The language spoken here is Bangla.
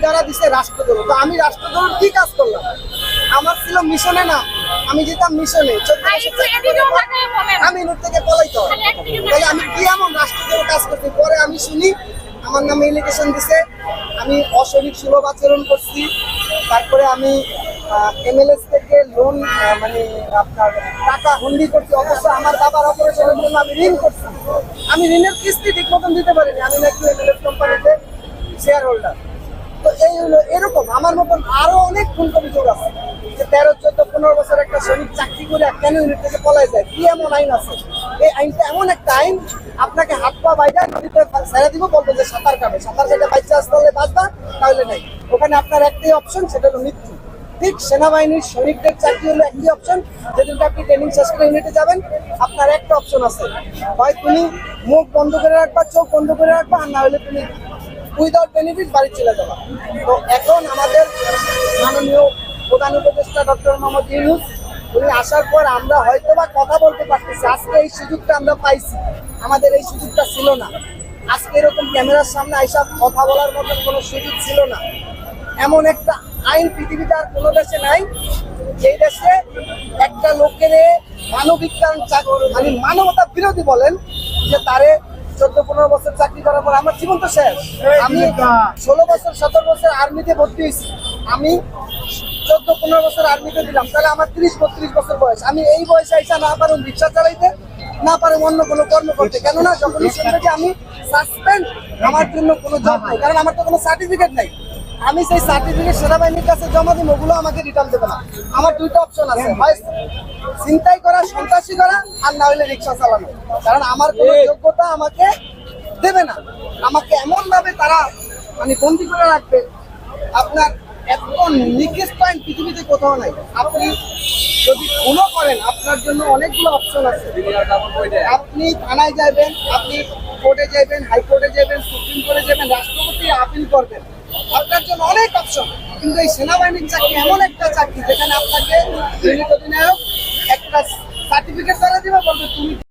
যারা দিছে রাষ্ট্রদ্রোহ। তো আমি রাষ্ট্রদ্রোহ কি কাজ করলাম? আমার ছিল মিশনে না, আমি যেতাম মিশনে, আমি নোট থেকে পলাইতে হয়। তাহলে আমি কি এমন রাষ্ট্রদ্রোহ কাজ করছি? পরে আমি শুনি আমার নামে এলিগেশন দিছে, আমি অশরিক সুলভ আচরণ করছি, তারপরে আমি এমএলএস থেকে লোন মানে আপনার টাকা হুন্ডি করছি, অথচ আমার বাবার অপারেশনের জন্য আমি ঋণ করছি, আমি ঋণের কিস্তি ঠিক মতন দিতে পারিনি, আমি নাকি এমএলএস কোম্পানিতে শেয়ার হোল্ডার। তো এই হলো এরকম আমার মতন আরো অনেক খুন অভিযোগ আছে যে 13, 14, 15 বছর একটা শ্রমিক চাকরি করে কেন ইউনিট থেকে পলাই যায়, কি এমন আইন আছে? এই আইনটা এমন একটা আইন, আপনাকে হাত পা বাইরে নদীতে ছেড়ে দিব, বলবো যে সাঁতার কাটে, সাঁতার কেটে বাচ্চা আসতে হলে বাঁচবা, তাহলে নাই। ওখানে আপনার একটাই অপশন, সেটা হলো মৃত্যু। ঠিক সেনাবাহিনীর সৈনিকদের চাকরি হলো একটি অপশন, যেদিন আপনি ট্রেনিং শেষ করে ইউনিটে যাবেন, আপনার একটা অপশন আছে, হয় তুমি মুখ বন্ধ করে রাখবা, চোখ বন্ধ করে রাখবা, আর না হলে তুমি উইদাউট বেনিফিট বাড়ি চলে যাবা। তো এখন আমাদের মাননীয় প্রধান উপদেষ্টা ডক্টর মোহাম্মদ ইউনূস উনি আসার পর আমরা হয়তো বা কথা বলতে পারতেছি, আজকে এই সুযোগটা আমরা পাইছি, আমাদের এই সুযোগটা ছিল না। আজকে এরকম ক্যামেরার সামনে আইসা কথা বলার মতন কোনো সুযোগ ছিল না। এমন একটা আইন পৃথিবীতে আর কোনো দেশে নাই, যেই দেশে একটা লোকের মানবিকতার মানে মানবতা বিরোধী বলেন যে তারে 14-15 বছর চাকরি করার পর আমার জীবন তো শেষ। আমি 16 বছর 17 বছর আর্মিতে ভর্তি হয়েছি, আমি 14-15 বছর আর্মিতে দিলাম, তাহলে আমার 30-32 বছর বয়স। আমি এই বয়সে আইসা না পারুম রিক্সা চালাইতে, না পারুম অন্য কোনো কর্ম করতে, কেননা যখনই শুনবে যে আমি সাসপেন্ড, আমার জন্য কোনো জব নেই, কারণ আমার তো কোনো সার্টিফিকেট নেই। আমি সেই সার্টিফিকেট সেনাবাহিনীর কাছে জমা দিই, ওগুলো আমাকে রিটার্ন দেবে না। আমার দুইটা অপশন আছে, হয় চিন্তাই করা, সন্ত্রাসী করা, আর না হলে রিক্সা চালানো, কারণ আমার কোনো যোগ্যতা আমাকে দেবে না। আমাকে এমন ভাবে তারা মানে বন্দি করে রাখবে, আপনার এত নিকৃষ্ট আইন পৃথিবীতে কোথাও নাই। আপনি যদি খুনও করেন, আপনার জন্য অনেকগুলো অপশন আছে, আপনি থানায় যাবেন, আপনি কোর্টে যাবেন, হাইকোর্টে যাবেন, সুপ্রিম কোর্টে যাবেন, রাষ্ট্রপতি আপিল করবেন, আপনার জন্য অনেক অপশন। কিন্তু এই সেনাবাহিনীর চাকরি এমন একটা চাকরি যেখানে আপনাকে ইউনিট অধিনায়ক একটা সার্টিফিকেট দ্বারা দিবে, বলবে তুমি